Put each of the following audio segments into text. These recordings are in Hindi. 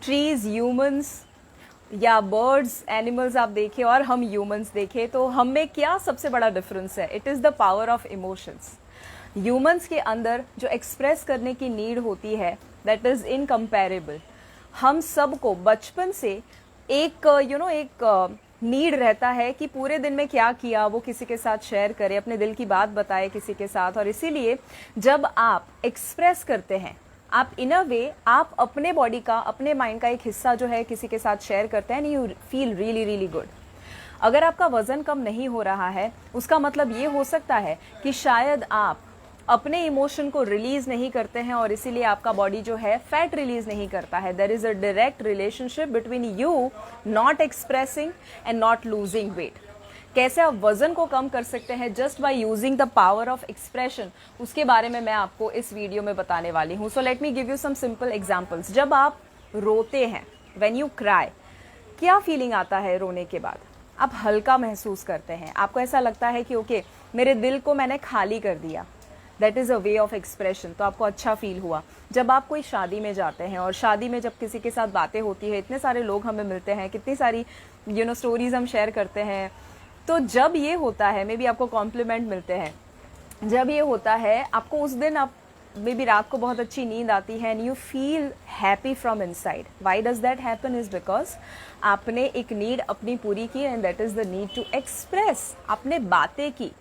ट्रीज, ह्यूमंस या बर्ड्स, एनिमल्स आप देखें और हम ह्यूमंस देखें तो हम में क्या सबसे बड़ा डिफरेंस है? It is the power of emotions. Humans के अंदर जो एक्सप्रेस करने की नीड होती है दैट इज़ इनकम्पेरेबल। हम सबको बचपन से एक एक नीड रहता है कि पूरे दिन में क्या किया वो किसी के साथ शेयर करे, अपने दिल की बात बताए किसी के साथ। और इसीलिए जब आप एक्सप्रेस करते हैं, आप इन अ वे आप अपने बॉडी का, अपने माइंड का एक हिस्सा जो है किसी के साथ शेयर करते हैं, you feel really really good. अगर आपका वजन कम नहीं हो रहा है उसका मतलब ये हो सकता है कि शायद आप अपने इमोशन को रिलीज नहीं करते हैं और इसीलिए आपका बॉडी जो है फैट रिलीज नहीं करता है। There is a direct relationship between you not expressing and not losing weight. कैसे आप वजन को कम कर सकते हैं just by using the power of expression, उसके बारे में मैं आपको इस वीडियो में बताने वाली हूँ। So let me give you some simple examples. जब आप रोते हैं, व्हेन यू क्राई, क्या फीलिंग आता है रोने के बाद? आप हल्का महसूस करते हैं, आपको ऐसा लगता है कि ओके मेरे दिल को मैंने खाली कर दिया। That is a way of expression. तो आपको अच्छा फील हुआ। जब आप कोई शादी में जाते हैं और शादी में जब किसी के साथ बातें होती है, इतने सारे लोग हमें मिलते हैं, कितनी सारी स्टोरीज हम शेयर करते हैं। तो जब ये होता है, मे बी आपको कॉम्प्लीमेंट मिलते हैं, जब ये होता है आपको उस दिन, आप मे बी रात को बहुत अच्छी नींद आती है and you feel happy from inside. Why does that happen? Is because आपने एक नीड अपनी पूरी की and that is the need to express. आपने बातें की।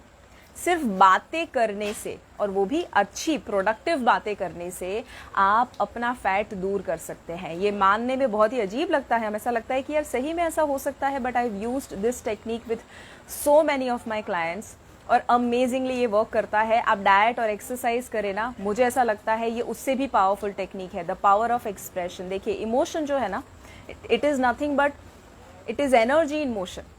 सिर्फ बातें करने से, और वो भी अच्छी प्रोडक्टिव बातें करने से, आप अपना फैट दूर कर सकते हैं। ये मानने में बहुत ही अजीब लगता है, हमें ऐसा लगता है कि यार सही में ऐसा हो सकता है, but I have used this technique with so many of my clients और अमेजिंगली ये वर्क करता है। आप डाइट और एक्सरसाइज करें ना, मुझे ऐसा लगता है ये उससे भी पावरफुल टेक्निक है, द पावर ऑफ एक्सप्रेशन। देखिए इमोशन जो है ना, it is nothing but it is energy in motion.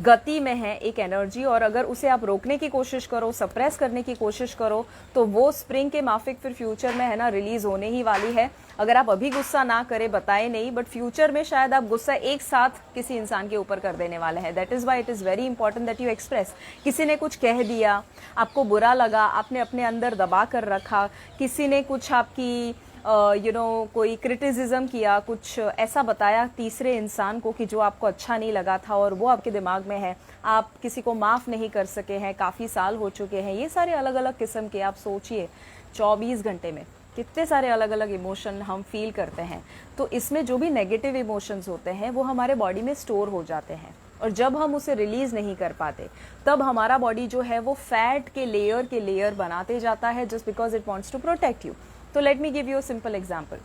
गति में है एक एनर्जी, और अगर उसे आप रोकने की कोशिश करो, सप्रेस करने की कोशिश करो, तो वो स्प्रिंग के माफिक फिर फ्यूचर में है ना रिलीज होने ही वाली है। अगर आप अभी गुस्सा ना करें, बताए नहीं, बट फ्यूचर में शायद आप गुस्सा एक साथ किसी इंसान के ऊपर कर देने वाले हैं। That is why it is very important that you express. किसी ने कुछ कह दिया, आपको बुरा लगा, आपने अपने अंदर दबा कर रखा, किसी ने कुछ आपकी कोई क्रिटिसिज्म किया, कुछ ऐसा बताया तीसरे इंसान को कि जो आपको अच्छा नहीं लगा था और वो आपके दिमाग में है, आप किसी को माफ़ नहीं कर सके हैं, काफ़ी साल हो चुके हैं। ये सारे अलग अलग किस्म के, आप सोचिए 24 घंटे में कितने सारे अलग अलग इमोशन हम फील करते हैं। तो इसमें जो भी नेगेटिव इमोशंस होते हैं वो हमारे बॉडी में स्टोर हो जाते हैं, और जब हम उसे रिलीज नहीं कर पाते तब हमारा बॉडी जो है वो फैट के लेयर बनाते जाता है, just because it wants to protect you. तो let me give you a simple example.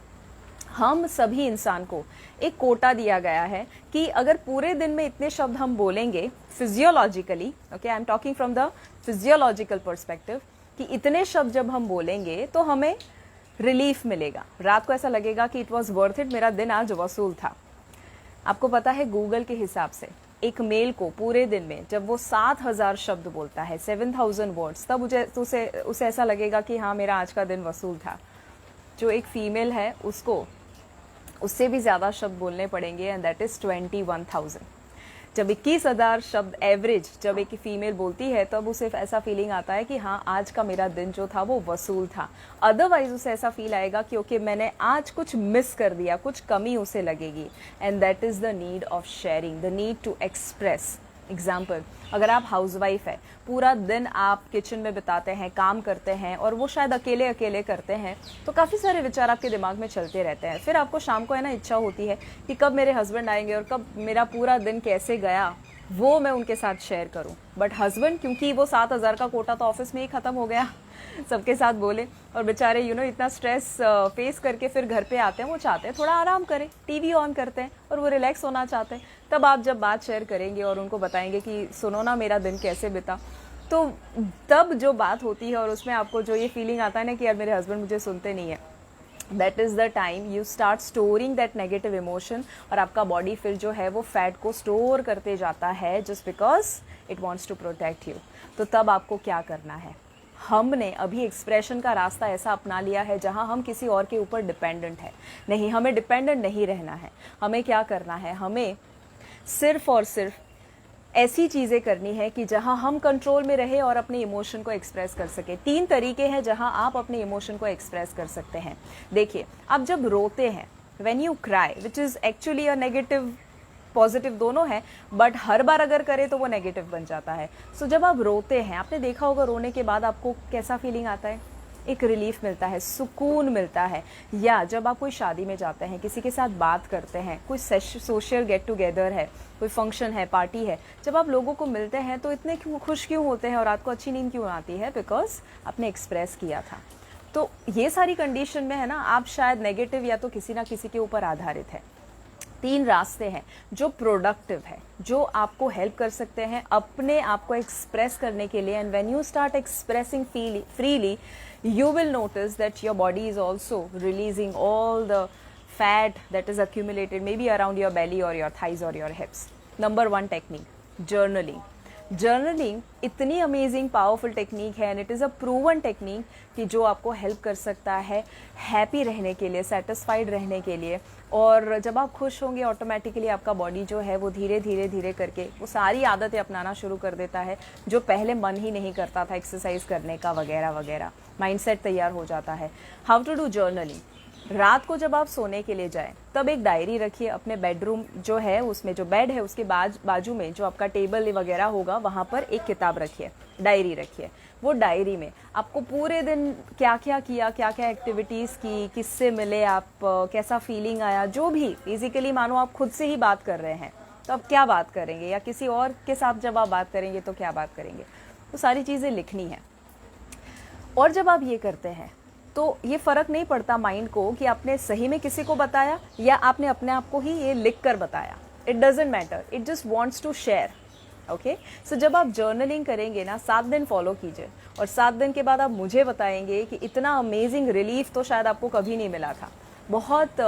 हम सभी इंसान को एक कोटा दिया गया है कि अगर पूरे दिन में इतने शब्द हम बोलेंगे physiologically, okay I am talking from the physiological perspective, कि इतने शब्द जब हम बोलेंगे तो हमें रिलीफ मिलेगा। रात को ऐसा लगेगा कि इट वॉज वर्थ इट, मेरा दिन आज वसूल था। आपको पता है गूगल के हिसाब से एक मेल को पूरे दिन में जब वो 7,000 शब्द बोलता है, 7,000 वर्ड्स, तब उसे ऐसा लगेगा कि हाँ मेरा आज का दिन वसूल था। जो एक फीमेल है उसको उससे भी ज़्यादा शब्द बोलने पड़ेंगे एंड दैट इज़ 21,000। जब 21,000 शब्द एवरेज जब एक फीमेल बोलती है तब उसे ऐसा फीलिंग आता है कि हाँ आज का मेरा दिन जो था वो वसूल था। अदरवाइज उसे ऐसा फील आएगा कि ओके मैंने आज कुछ मिस कर दिया, कुछ कमी उसे लगेगी। And that is the need of sharing, the need to express. Example, अगर आप हाउसवाइफ है, पूरा दिन आप किचन में बिताते हैं, काम करते हैं, और वो शायद अकेले अकेले करते हैं, तो काफ़ी सारे विचार आपके दिमाग में चलते रहते हैं। फिर आपको शाम को है ना इच्छा होती है कि कब मेरे हस्बैंड आएंगे और कब मेरा पूरा दिन कैसे गया वो मैं उनके साथ शेयर करूं। बट हस्बैंड, क्योंकि वो 7,000 का कोटा तो ऑफिस में ही ख़त्म हो गया, सबके साथ बोले, और बेचारे इतना स्ट्रेस फेस करके फिर घर पे आते हैं, वो चाहते हैं थोड़ा आराम करें, टीवी ऑन करते हैं और वो रिलैक्स होना चाहते हैं। तब आप जब बात शेयर करेंगे और उनको बताएंगे कि सुनो ना मेरा दिन कैसे बीता, तो तब जो बात होती है और उसमें आपको जो ये फीलिंग आता है ना कि यार मेरे हस्बैंड मुझे सुनते नहीं है, that is the time you start storing that negative emotion, और आपका बॉडी फिर जो है वो फैट को स्टोर करते जाता है just because it wants to protect you. तो तब आपको क्या करना है? हमने अभी एक्सप्रेशन का रास्ता ऐसा अपना लिया है जहां हम किसी और के ऊपर डिपेंडेंट है। नहीं, हमें डिपेंडेंट नहीं रहना है। हमें क्या करना है? हमें सिर्फ और सिर्फ ऐसी चीज़ें करनी है कि जहां हम कंट्रोल में रहे और अपने इमोशन को एक्सप्रेस कर सके। 3 तरीके हैं जहां आप अपने इमोशन को एक्सप्रेस कर सकते हैं। देखिए, आप जब रोते हैं when you cry, which is actually a negative positive दोनों है, बट हर बार अगर करे तो वो नेगेटिव बन जाता है. सो जब आप रोते हैं, आपने देखा होगा रोने के बाद आपको कैसा फीलिंग आता है, एक रिलीफ मिलता है, सुकून मिलता है. या जब आप कोई शादी में जाते हैं, किसी के साथ बात करते हैं, कोई सोशल गेट टुगेदर है, कोई फंक्शन है, पार्टी है, जब आप लोगों को मिलते हैं तो इतने खुश क्यों होते हैं और रात को अच्छी नींद क्यों आती है, बिकॉज आपने एक्सप्रेस किया था. तो ये सारी कंडीशन में है ना, आप शायद नेगेटिव या तो किसी ना किसी के ऊपर आधारित है. 3 रास्ते हैं जो प्रोडक्टिव है, जो आपको हेल्प कर सकते हैं अपने आप को एक्सप्रेस करने के लिए. And when you start expressing freely, you will notice that your body is also releasing all the fat that is accumulated maybe around your belly or your thighs or your hips. Number 1 technique, journaling. Journaling इतनी अमेजिंग पावरफुल टेक्निक है and it is a proven technique कि जो आपको हेल्प कर सकता है हैप्पी रहने के लिए, सेटिस्फाइड रहने के लिए. और जब आप खुश होंगे ऑटोमेटिकली आपका बॉडी जो है वो धीरे धीरे धीरे करके वो सारी आदतें अपनाना शुरू कर देता है जो पहले मन ही नहीं करता था एक्सरसाइज करने का वगैरह वगैरह. माइंडसेट तैयार हो जाता है. How to do journaling. रात को जब आप सोने के लिए जाएं तब एक डायरी रखिए अपने बेडरूम जो है उसमें, जो बेड है उसके बाजू में जो आपका टेबल वगैरह होगा वहाँ पर एक किताब रखिए, डायरी रखिए. वो डायरी में आपको पूरे दिन क्या क्या किया, क्या क्या एक्टिविटीज़ की, किससे मिले आप, कैसा फीलिंग आया, जो भी बेसिकली मानो आप खुद से ही बात कर रहे हैं तो आप क्या बात करेंगे, या किसी और के साथ जब आप बात करेंगे तो क्या बात करेंगे, तो सारी चीज़ें लिखनी है. और जब आप ये करते हैं तो ये फ़र्क नहीं पड़ता माइंड को कि आपने सही में किसी को बताया या आपने अपने आप को ही ये लिख कर बताया. It doesn't matter, it just wants to share. Okay, so जब आप जर्नलिंग करेंगे ना 7 दिन फॉलो कीजिए और 7 दिन के बाद आप मुझे बताएंगे कि इतना अमेजिंग रिलीफ तो शायद आपको कभी नहीं मिला था. बहुत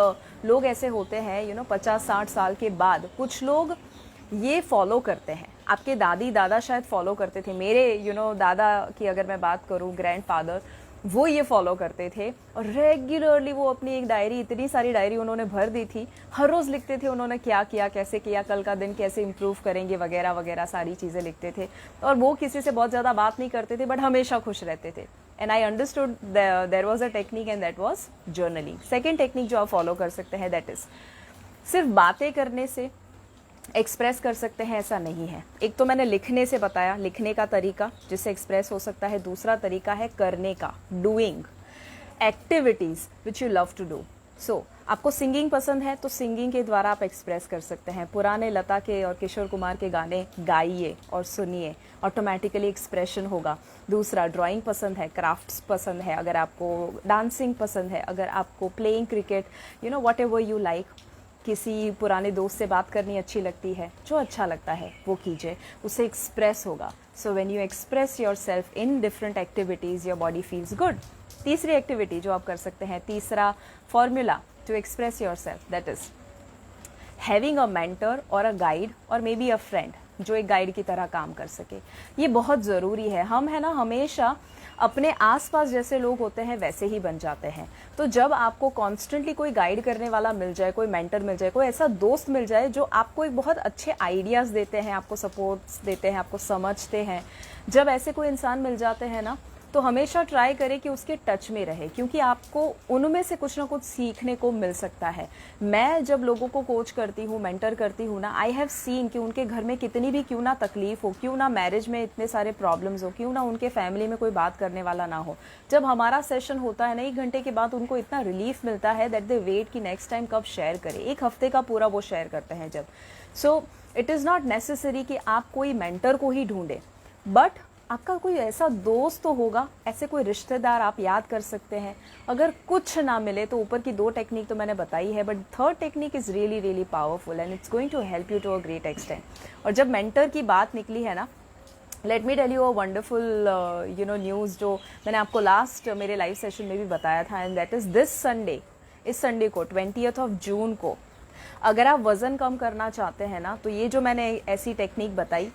लोग ऐसे होते हैं 50-60 साल के बाद कुछ लोग ये फॉलो करते हैं. आपके दादी दादा शायद फॉलो करते थे. मेरे दादा की अगर मैं बात करूँ, ग्रैंडफादर, वो ये फॉलो करते थे और रेगुलरली वो अपनी एक डायरी, इतनी सारी डायरी उन्होंने भर दी थी. हर रोज़ लिखते थे उन्होंने क्या किया, कैसे किया, कल का दिन कैसे इम्प्रूव करेंगे वगैरह वगैरह सारी चीज़ें लिखते थे. और वो किसी से बहुत ज़्यादा बात नहीं करते थे बट हमेशा खुश रहते थे. And I understood there was a technique and that was journaling. Second technique जो आप फॉलो कर सकते हैं दैट इज़, सिर्फ बातें करने से एक्सप्रेस कर सकते हैं ऐसा नहीं है. एक तो मैंने लिखने से बताया, लिखने का तरीका जिससे एक्सप्रेस हो सकता है. दूसरा तरीका है करने का, doing activities which you love to do. So आपको सिंगिंग पसंद है तो सिंगिंग के द्वारा आप एक्सप्रेस कर सकते हैं. पुराने लता के और किशोर कुमार के गाने गाइए और सुनिए, ऑटोमेटिकली एक्सप्रेशन होगा. दूसरा, ड्राइंग पसंद है, क्राफ्ट्स पसंद है, अगर आपको डांसिंग पसंद है, अगर आपको playing cricket, what ever you like, किसी पुराने दोस्त से बात करनी अच्छी लगती है, जो अच्छा लगता है वो कीजिए, उससे एक्सप्रेस होगा. So when you express yourself in different activities your body feels good. तीसरी एक्टिविटी जो आप कर सकते हैं, तीसरा formula to express yourself, that is having a mentor और अ गाइड और मे बी अ फ्रेंड जो एक गाइड की तरह काम कर सके. ये बहुत ज़रूरी है. हम है ना हमेशा अपने आसपास जैसे लोग होते हैं वैसे ही बन जाते हैं. तो जब आपको कॉन्स्टेंटली कोई गाइड करने वाला मिल जाए, कोई मेंटर मिल जाए, कोई ऐसा दोस्त मिल जाए जो आपको एक बहुत अच्छे आइडियाज़ देते हैं, आपको सपोर्ट्स देते हैं, आपको समझते हैं, जब ऐसे कोई इंसान मिल जाते हैं ना तो हमेशा ट्राई करें कि उसके टच में रहे, क्योंकि आपको उनमें से कुछ ना कुछ सीखने को मिल सकता है. मैं जब लोगों को कोच करती हूँ, मेंटर करती हूँ ना, आई हैव सीन कि उनके घर में कितनी भी क्यों ना तकलीफ हो, क्यों ना मैरिज में इतने सारे प्रॉब्लम्स हो, क्यों ना उनके फैमिली में कोई बात करने वाला ना हो, जब हमारा सेशन होता है ना 1 घंटे के बाद उनको इतना रिलीफ मिलता है दैट दे वेट कि नेक्स्ट टाइम कब शेयर करें. 1 हफ्ते का पूरा वो शेयर करते हैं जब. सो इट इज़ नॉट नेसेसरी कि आप कोई मेंटर को ही ढूंढें, बट आपका कोई ऐसा दोस्त तो होगा, ऐसे कोई रिश्तेदार आप याद कर सकते हैं. अगर कुछ ना मिले तो ऊपर की 2 टेक्निक तो मैंने बताई है, but third technique is really really powerful and it's going to help you to a great extent. और जब मेंटर की बात निकली है ना, let me tell you a wonderful news जो मैंने आपको लास्ट मेरे लाइव सेशन में भी बताया था, and that is this Sunday, इस संडे को 20 जून को अगर आप वज़न कम करना चाहते हैं ना, तो ये जो मैंने ऐसी टेक्निक बताई,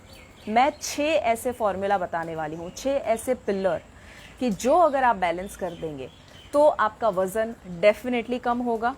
मैं 6 ऐसे फॉर्मूला बताने वाली हूँ, 6 ऐसे पिलर कि जो अगर आप बैलेंस कर देंगे तो आपका वज़न डेफिनेटली कम होगा.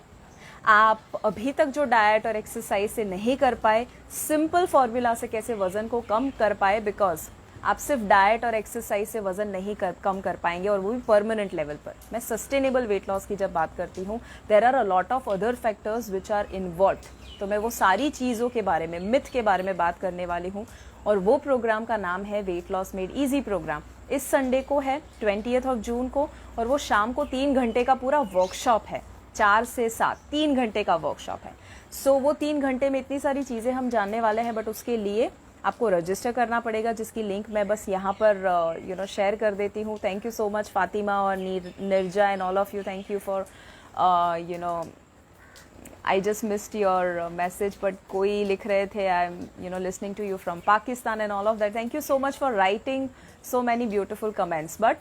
आप अभी तक जो डाइट और एक्सरसाइज से नहीं कर पाए, सिंपल फॉर्मूला से कैसे वज़न को कम कर पाए, बिकॉज आप सिर्फ डाइट और एक्सरसाइज से वजन नहीं कम कर पाएंगे, और वो भी परमानेंट लेवल पर। मैं सस्टेनेबल वेट लॉस की जब बात करती हूँ, there are a lot of other factors which are involve. तो मैं वो सारी चीज़ों के बारे में, मिथ के बारे में बात करने वाली हूँ, और वो प्रोग्राम का नाम है weight loss made easy program. इस संडे को है 20 जून को, और वो शाम को 3 घंटे का पूरा वर्कशॉप है, 4 से 7 3 घंटे का वर्कशॉप है। सो वो 3 घंटे में इतनी सारी चीज़ें हम जानने वाले हैं, बट उसके लिए आपको रजिस्टर करना पड़ेगा, जिसकी लिंक मैं बस यहाँ पर शेयर कर देती हूँ। Thank you so much Fatima और Nirja and all of you, thank you for I just missed your message, but कोई लिख रहे थे I am listening to you from Pakistan and all of that. Thank you so much for writing so many beautiful comments. But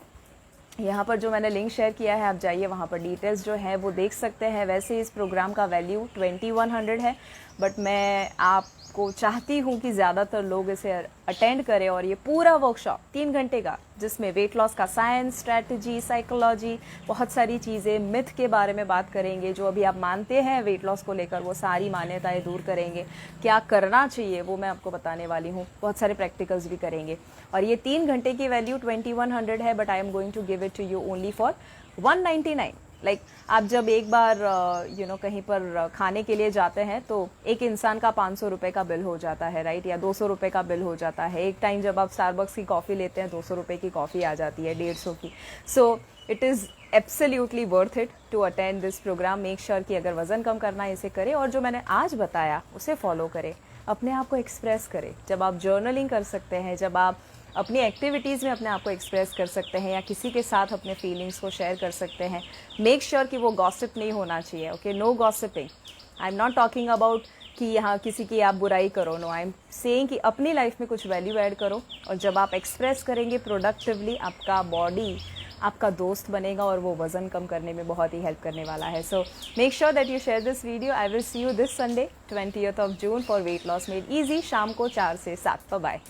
यहाँ पर जो मैंने लिंक शेयर किया है, आप जाइए वहाँ पर डिटेल्स जो है वो देख सकते हैं। वैसे इस प्रोग्राम का वैल्यू 2100 है, बट मैं आपको चाहती हूँ कि ज़्यादातर लोग इसे अटेंड करें, और ये पूरा वर्कशॉप 3 घंटे का, जिसमें वेट लॉस का साइंस, स्ट्रैटेजी, साइकोलॉजी, बहुत सारी चीज़ें, मिथ के बारे में बात करेंगे। जो अभी आप मानते हैं वेट लॉस को लेकर, वो सारी मान्यताएं दूर करेंगे, क्या करना चाहिए वो मैं आपको बताने वाली हूँ। बहुत सारे प्रैक्टिकल्स भी करेंगे, और ये 3 घंटे की वैल्यू 2100 है, but I am going to give it to you only for 199। Like आप जब एक बार कहीं पर खाने के लिए जाते हैं, तो एक इंसान का 500 रुपये का बिल हो जाता है, राइट, या 200 रुपये का बिल हो जाता है। एक टाइम जब आप स्टारबक्स की कॉफ़ी लेते हैं, 200 रुपये की कॉफ़ी आ जाती है, 150 की। So it is absolutely worth it to attend this program. Make sure कि अगर वज़न कम करना है, इसे करें, और जो मैंने आज बताया उसे फॉलो करें, अपने आप को एक्सप्रेस करें। जब आप जर्नलिंग कर सकते हैं, जब आप अपनी एक्टिविटीज़ में अपने आप को एक्सप्रेस कर सकते हैं, या किसी के साथ अपने फीलिंग्स को शेयर कर सकते हैं, मेक श्योर कि वो गॉसिप नहीं होना चाहिए। Okay, no gossiping. I am not talking about कि यहाँ किसी की आप बुराई करो, नो, आई एम सेइंग कि अपनी लाइफ में कुछ वैल्यू ऐड करो, और जब आप एक्सप्रेस करेंगे प्रोडक्टिवली, आपका बॉडी आपका दोस्त बनेगा, और वो वज़न कम करने में बहुत ही हेल्प करने वाला है। So make sure that you share this video. I will see you this Sunday 20 June for wait loss made easy, शाम को 4 से 7। बाय।